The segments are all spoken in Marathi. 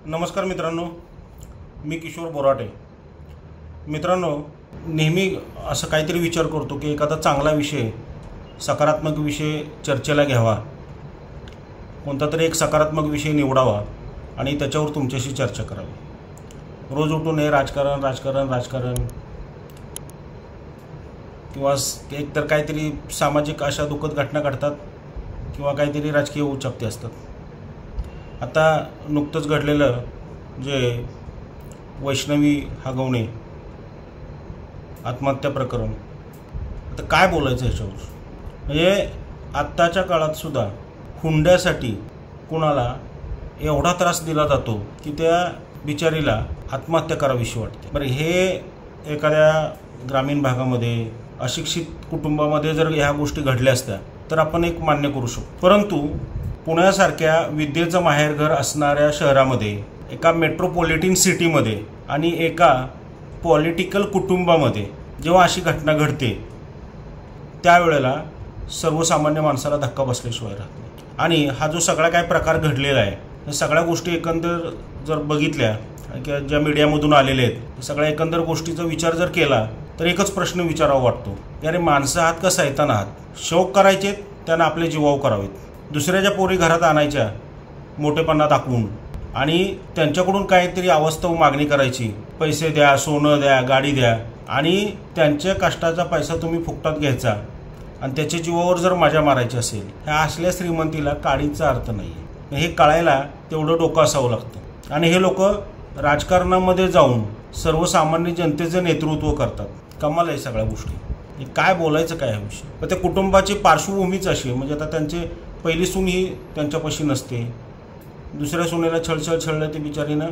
नमस्कार मित्रांनो, मी किशोर बोराटे. मित्रांनो, नेहमी असं काहीतरी विचार करतो की एखादा चांगला विषय, सकारात्मक विषय चर्चेला घ्यावा, कोणता तरी एक सकारात्मक विषय निवडावा आणि त्याच्यावर तुमच्याशी चर्चा करावी. रोज उठून हे राजकारण राजकारण राजकारण किंवा एकतर काहीतरी सामाजिक अशा दुःखद घटना घडतात किंवा काहीतरी राजकीय उचापती असतात. आता नुकतंच घडलेलं जे वैष्णवी हगवणे आत्महत्या प्रकरण, आता काय बोलायचं ह्याच्यावर. म्हणजे आत्ताच्या काळातसुद्धा हुंड्यासाठी कुणाला एवढा त्रास दिला जातो की त्या बिचारीला आत्महत्या करावीशी वाटते. बरं, हे एखाद्या ग्रामीण भागामध्ये अशिक्षित कुटुंबामध्ये जर ह्या गोष्टी घडल्या असत्या तर आपण एक मान्य करू शकतो. परंतु पुण्यासारख्या विद्येचं माहेरघर असणाऱ्या शहरामध्ये, एका मेट्रोपॉलिटन सिटीमध्ये आणि एका पॉलिटिकल कुटुंबामध्ये जेव्हा अशी घटना घडते त्यावेळेला सर्वसामान्य माणसाला धक्का बसल्याशिवाय राहत नाही. आणि हा जो सगळा काय प्रकार घडलेला आहे, या सगळ्या गोष्टी एकंदर जर बघितल्या किंवा ज्या मीडियामधून आलेल्या आहेत, सगळ्या एकंदर गोष्टीचा विचार जर केला तर एकच प्रश्न विचारावा वाटतो की अरे, माणसं आहात का सैतान आहात? शौक करायचे त्यांना आपले जीवाव करावेत, दुसऱ्याच्या पोरी घरात आणायच्या मोठेपणा दाखवून आणि त्यांच्याकडून काहीतरी अवास्तव मागणी करायची, पैसे द्या, सोनं द्या, गाडी द्या, आणि त्यांच्या कष्टाचा पैसा तुम्ही फुकटात घ्यायचा आणि त्याच्या जीवावर जर मजा मारायची असेल, ह्या असल्या श्रीमंतीला काडीचा अर्थ नाही आहे. हे कळायला तेवढं डोकं असावं लागतं. आणि हे लोक राजकारणामध्ये जाऊन सर्वसामान्य जनतेचं नेतृत्व करतात. कमाल आहे सगळ्या गोष्टी. काय बोलायचं काय ह्याविषयी. पण त्या कुटुंबाची पार्श्वभूमीच अशी आहे, म्हणजे आता त्यांचे पहिली सून ही त्यांच्यापाशी नसते, दुसऱ्या सुनेला छळलं, ती बिचारीनं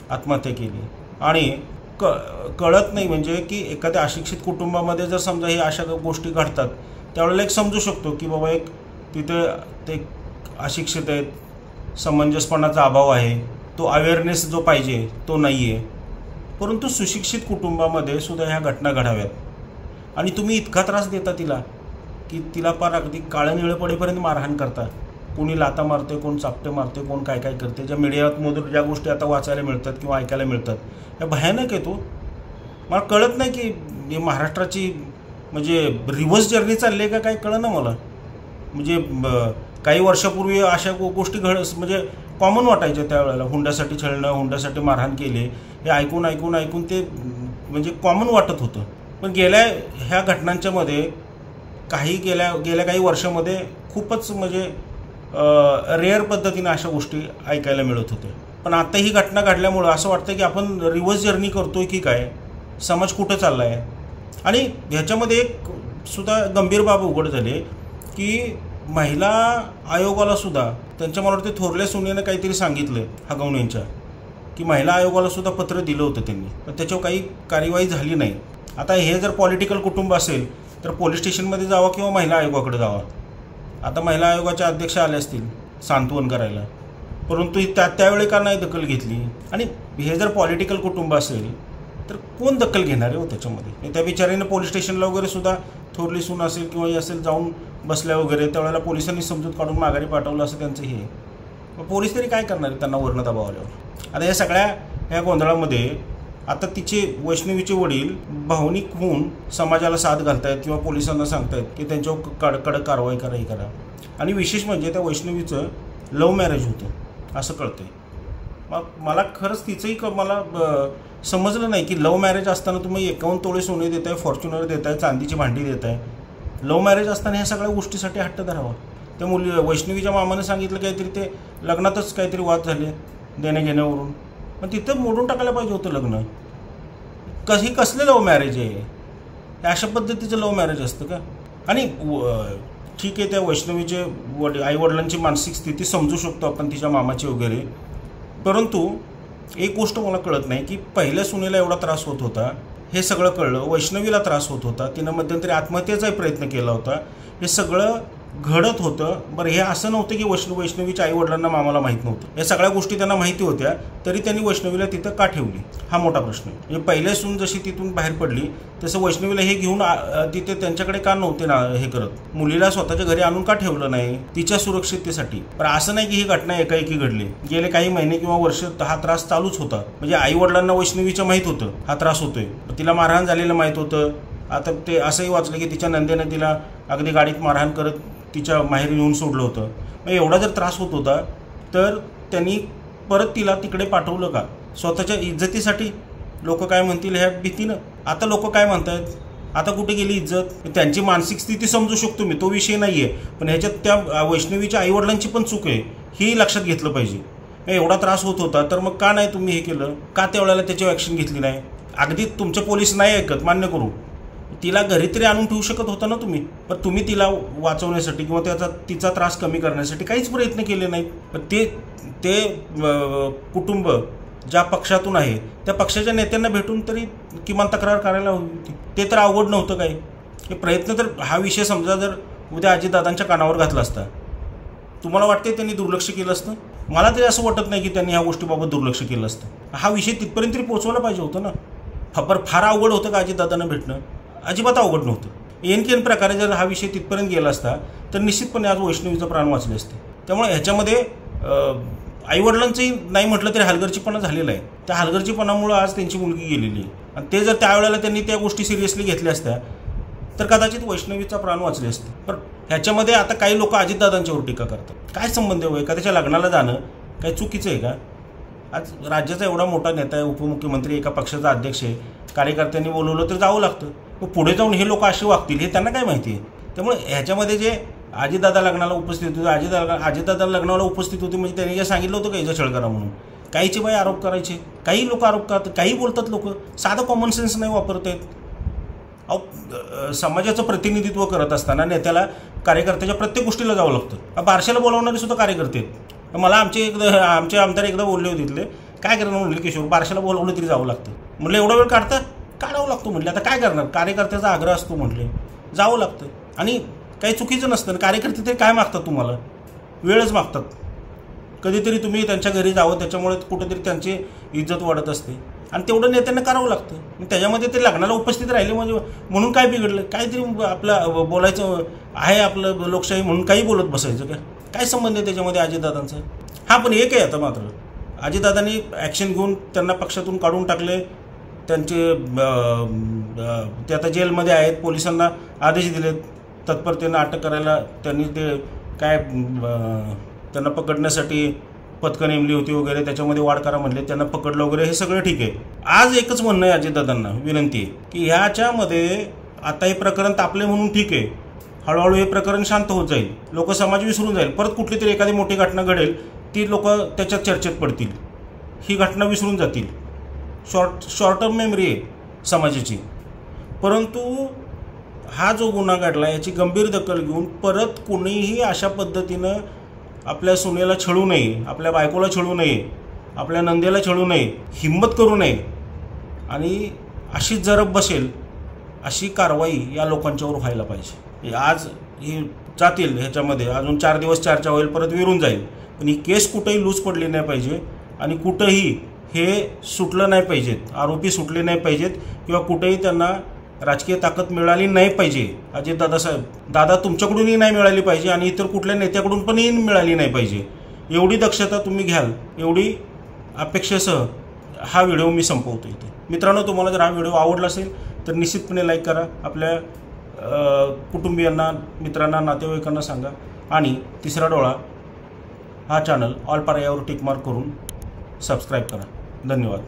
आत्महत्या केली. आणि कळत नाही म्हणजे की एखाद्या अशिक्षित कुटुंबामध्ये जर समजा हे अशा गोष्टी घडतात त्यावेळेला एक समजू शकतो की बाबा एक तिथे ते अशिक्षित आहेत, समंजसपणाचा अभाव आहे, तो अवेअरनेस जो पाहिजे तो नाही आहे. परंतु सुशिक्षित कुटुंबामध्ये सुद्धा ह्या घटना घडाव्यात आणि तुम्ही इतका त्रास देता तिला की तिला पार अगदी काळं निळं पडेपर्यंत मारहाण करता. कोणी लाता मारते, कोण चापटे मारते, कोण काय काय करते. ज्या मीडियामधून ज्या गोष्टी आता वाचायला मिळतात किंवा ऐकायला मिळतात या भयानक आहे. तो मला कळत नाही की ही महाराष्ट्राची म्हणजे रिव्हर्स जर्नी चालली आहे का काय कळलं ना मला. म्हणजे काही वर्षापूर्वी अशा गोष्टी म्हणजे कॉमन वाटायच्या त्यावेळेला. हुंड्यासाठी छळणं, हुंड्यासाठी मारहाण केले, हे ऐकून ऐकून ऐकून ते म्हणजे कॉमन वाटत होतं. पण ह्या घटनांच्यामध्ये गेल्या काही वर्षामध्ये खूपच म्हणजे रेअर पद्धतीने अशा गोष्टी ऐकायला मिळत होत्या. पण आता ही घटना घडल्यामुळं असं वाटतं की आपण रिव्हर्स जर्नी करतोय की काय, समाज कुठं चालला आहे. आणि ह्याच्यामध्ये एक सुद्धा गंभीर बाब उघड झाली की महिला आयोगाला सुद्धा त्यांच्या मला वाटतं थोरल्या सुनेनं काहीतरी सांगितलं हगवण्यांच्या की महिला आयोगाला सुद्धा पत्र दिलं होतं त्यांनी, पण त्याच्यावर काही कार्यवाही झाली नाही. आता हे जर पॉलिटिकल कुटुंब असेल तर पोलीस स्टेशनमध्ये जावा किंवा महिला आयोगाकडे जावा. आता महिला आयोगाच्या अध्यक्ष आले असतील सांत्वन करायला, परंतु त्यावेळी का नाही दखल घेतली. आणि हे जर पॉलिटिकल कुटुंब असेल तर कोण दखल घेणार आहे हो त्याच्यामध्ये. त्या बिचारीनं पोलीस स्टेशनला वगैरे सुद्धा थोरली सून असेल किंवा हे असेल जाऊन बसल्या वगैरे, त्यावेळेला पोलिसांनी समजूत काढून माघारी पाठवलं असं त्यांचं हे. मग पोलीस तरी काय करणार आहे त्यांना वर्ण दबाव आल्यावर. आता या सगळ्या ह्या गोंधळामध्ये आता तिचे वैष्णवीचे वडील भावनिक होऊन समाजाला साथ घालतायत किंवा पोलिसांना सांगतायत की त्यांच्यावर कडक कारवाई करा. आणि विशेष म्हणजे त्या वैष्णवीचं लव्ह मॅरेज होतं असं कळतंय. मग मला खरंच तिचंही मला समजलं नाही की लव्ह मॅरेज असताना तुम्ही 51 तोळे सोने देताय, फॉर्च्युनर देताय, चांदीची भांडी देताय. लव्ह मॅरेज असताना ह्या सगळ्या गोष्टीसाठी हट्ट धरावा. त्या वैष्णवीच्या मामाने सांगितलं काहीतरी, ते लग्नातच काहीतरी वाद झाले देण्याघेण्यावरून, पण तिथं मोडून टाकायला पाहिजे होतं लग्न. कसलं लव्ह मॅरेज आहे हे? अशा पद्धतीचं लव्ह मॅरेज असतं का? आणि ठीक आहे, त्या वैष्णवीचे आईवडिलांची मानसिक स्थिती समजू शकतो आपण, तिच्या मामाची वगैरे. परंतु एक गोष्ट मला कळत नाही की पहिल्या सुनेला एवढा त्रास होत होता, हे सगळं कळलं, वैष्णवीला त्रास होत होता, तिनं मध्यंतरी आत्महत्येचाही प्रयत्न केला होता, हे सगळं घडत होतं. बरं, हे असं नव्हतं की वैष्णवीच्या आईवडिलांना मामाला माहीत नव्हतं. या सगळ्या गोष्टी त्यांना माहिती होत्या, तरी त्यांनी वैष्णवीला तिथं का ठेवली, हा मोठा प्रश्न. म्हणजे पहिल्या सून जशी तिथून बाहेर पडली तसं वैष्णवीला हे घेऊन तिथे त्यांच्याकडे का नव्हते ना हे करत, मुलीला स्वतःच्या घरी आणून का ठेवलं नाही, तिच्या सुरक्षिततेसाठी. पण असं नाही की ही घटना एकाएकी घडली. गेले काही महिने किंवा वर्ष हा त्रास चालूच होता. म्हणजे आईवडिलांना वैष्णवीच्या माहीत होतं हा त्रास होतोय, तिला मारहाण झालेलं माहीत होतं. आता ते असंही वाचलं की तिच्या नंदेनं तिला अगदी गाडीत मारहाण करत तिच्या माहेरी येऊन सोडलं होतं. मग एवढा जर त्रास होत होता तर त्यांनी परत तिला तिकडे पाठवलं का? स्वतःच्या इज्जतीसाठी? लोक काय म्हणतील ह्या भीतीनं. आता लोक काय म्हणतात, आता कुठे गेली इज्जत? त्यांची मानसिक स्थिती समजू शकतो मी, तो विषय नाही आहे. पण ह्याच्यात त्या वैष्णवीच्या आईवडिलांची पण चूक आहे, ही लक्षात घेतलं पाहिजे. एवढा त्रास होत होता तर मग का नाही तुम्ही हे केलं, का त्यावेळेला त्याची ॲक्शन घेतली नाही? अगदी तुमचे पोलीस नाही ऐकत, मान्य करू, तिला घरी तरी आणून ठेवू शकत होता ना तुम्ही. पण तुम्ही तिला वाचवण्यासाठी किंवा तिचा त्रास कमी करण्यासाठी काहीच प्रयत्न केले नाहीत. पण ते कुटुंब ज्या पक्षातून आहे त्या पक्षाच्या नेत्यांना भेटून तरी किमान तक्रार करायला हवी होती. ते तर अवघड नव्हतं काय. हे प्रयत्न तर, हा विषय समजा जर उद्या अजितदादांच्या कानावर घातला असता, तुम्हाला वाटते त्यांनी दुर्लक्ष केलं असतं? मला तरी असं वाटत नाही की त्यांनी ह्या गोष्टीबाबत दुर्लक्ष केलं असतं. हा विषय तिथपर्यंत तरी पोहोचवायला पाहिजे होतं ना. फार अवघड होतं का अजितदादांना भेटणं? अजिबात अवघड नव्हतं. एन प्रकारे जर हा विषय तिथपर्यंत गेला असता तर निश्चितपणे आज वैष्णवीचं प्राण वाचले असते. त्यामुळे ह्याच्यामध्ये आईवडिलांचंही नाही म्हटलं तरी हलगर्जीपणा झालेला आहे. त्या हलगर्जीपणामुळं आज त्यांची मुलगी गेलेली आहे. आणि ते जर त्यावेळेला त्यांनी त्या गोष्टी सिरियसली घेतल्या असत्या तर कदाचित वैष्णवीचा प्राण वाचले असते. पण ह्याच्यामध्ये आता काही लोक अजितदादांच्यावर टीका करतात. काय संबंध आहे? एखाद्याच्या लग्नाला जाणं काही चुकीचं आहे का? आज राज्याचा एवढा मोठा नेता आहे, उपमुख्यमंत्री, एका पक्षाचा अध्यक्ष आहे, कार्यकर्त्यांनी बोलवलं तर जावं लागतं. मग पुढे जाऊन हे लोक असे वागतील हे त्यांना काय माहिती आहे? त्यामुळे ह्याच्यामध्ये जे अजितदादा लग्नाला उपस्थित होते, अजितदादा लग्नाला उपस्थित होते म्हणजे त्यांनी जे सांगितलं होतं का हिचा छळ करा म्हणून, काहीचे बाई आरोप करायचे, काही लोक आरोप करतात, काही बोलतात लोक, साधं कॉमन सेन्स नाही वापरत आहेत. समाजाचं प्रतिनिधित्व करत असताना नेत्याला कार्यकर्त्याच्या प्रत्येक गोष्टीला जावं लागतं. बारशाला बोलावणारे सुद्धा कार्यकर्ते आहेत. मला आमचे आमदार एकदा बोलले होते तिथले, काय करणार म्हणले किशोर, बारशाला बोलावलं तरी जावं लागतं. म्हटलं एवढा वेळ काढावं लागतो म्हटलं. आता काय करणार, कार्यकर्त्याचा आग्रह असतो म्हटले, जावं लागतं. आणि काही चुकीचं नसतं. कार्यकर्ते तरी काय मागतात तुम्हाला? वेळच मागतात. कधीतरी तुम्ही त्यांच्या घरी जावं, त्याच्यामुळे कुठेतरी त्यांची इज्जत वाढत असते आणि तेवढं नेत्यांना करावं लागतं. त्याच्यामध्ये ते लग्नाला उपस्थित राहिले म्हणजे म्हणून काय बिघडलं? काहीतरी आपलं बोलायचं आहे, आपलं लोकशाही म्हणून काही बोलत बसायचं काय संबंध आहे त्याच्यामध्ये अजितदादांचा? हा, पण एक आहे आता मात्र, अजितदादांनी ॲक्शन घेऊन त्यांना पक्षातून काढून टाकले. ते आता जेलमध्ये आहेत. पोलिसांना आदेश दिलेत तत्परतेनं अटक करायला. त्यांनी ते काय त्यांना पकडण्यासाठी पथकं नेमली होती वगैरे, त्याच्यामध्ये वाढ करा म्हणले, त्यांना पकडलं वगैरे, हे सगळं ठीक आहे. आज एकच म्हणणं आहे अजितदादांना, विनंती आहे की ह्याच्यामध्ये आता हे प्रकरण तापले म्हणून ठीक आहे, हळूहळू हे प्रकरण शांत होत जाईल, लोक समाज विसरून जाईल. परत कुठली तरी एखादी मोठी घटना घडेल, ती लोक त्याच्यात चर्चेत पडतील, ही घटना विसरून जातील. शॉर्ट टर्म मेमरी आहे समाजाची. परंतु हा जो गुन्हा घडला याची गंभीर दखल घेऊन परत कोणीही अशा पद्धतीनं आपल्या सुनेला छळू नये, आपल्या बायकोला छळू नये, आपल्या नंदेला छळू नये, हिंमत करू नये. आणि अशीच जरब बसेल अशी कारवाई या लोकांच्यावर व्हायला पाहिजे. आज ही जातील ह्याच्यामध्ये, अजून 4 दिवस चर्चा होईल, परत विरून जाईल. पण ही केस कुठंही लूज पडली नाही पाहिजे आणि कुठंही हे सुटलं नाही पाहिजेत, आरोपी सुटले नाही पाहिजेत किंवा कुठेही त्यांना राजकीय ताकद मिळाली नाही पाहिजे. अजितदादा साहेब, दादा तुमच्याकडूनही नाही मिळाली पाहिजे आणि इतर कुठल्या नेत्याकडून पणही मिळाली नाही पाहिजे. एवढी दक्षता तुम्ही घ्याल, एवढी अपेक्षेसह हा व्हिडिओ मी संपवतो इथे. मित्रांनो, तुम्हाला जर हा व्हिडिओ आवडला असेल तर निश्चितपणे लाईक करा, आपल्या कुटुंबियांना, मित्रांना, नातेवाईकांना सांगा आणि तिसरा डोळा हा चॅनल ऑल पर्यायावर टिकमार्क करून सबस्क्राईब करा. धन्यवाद.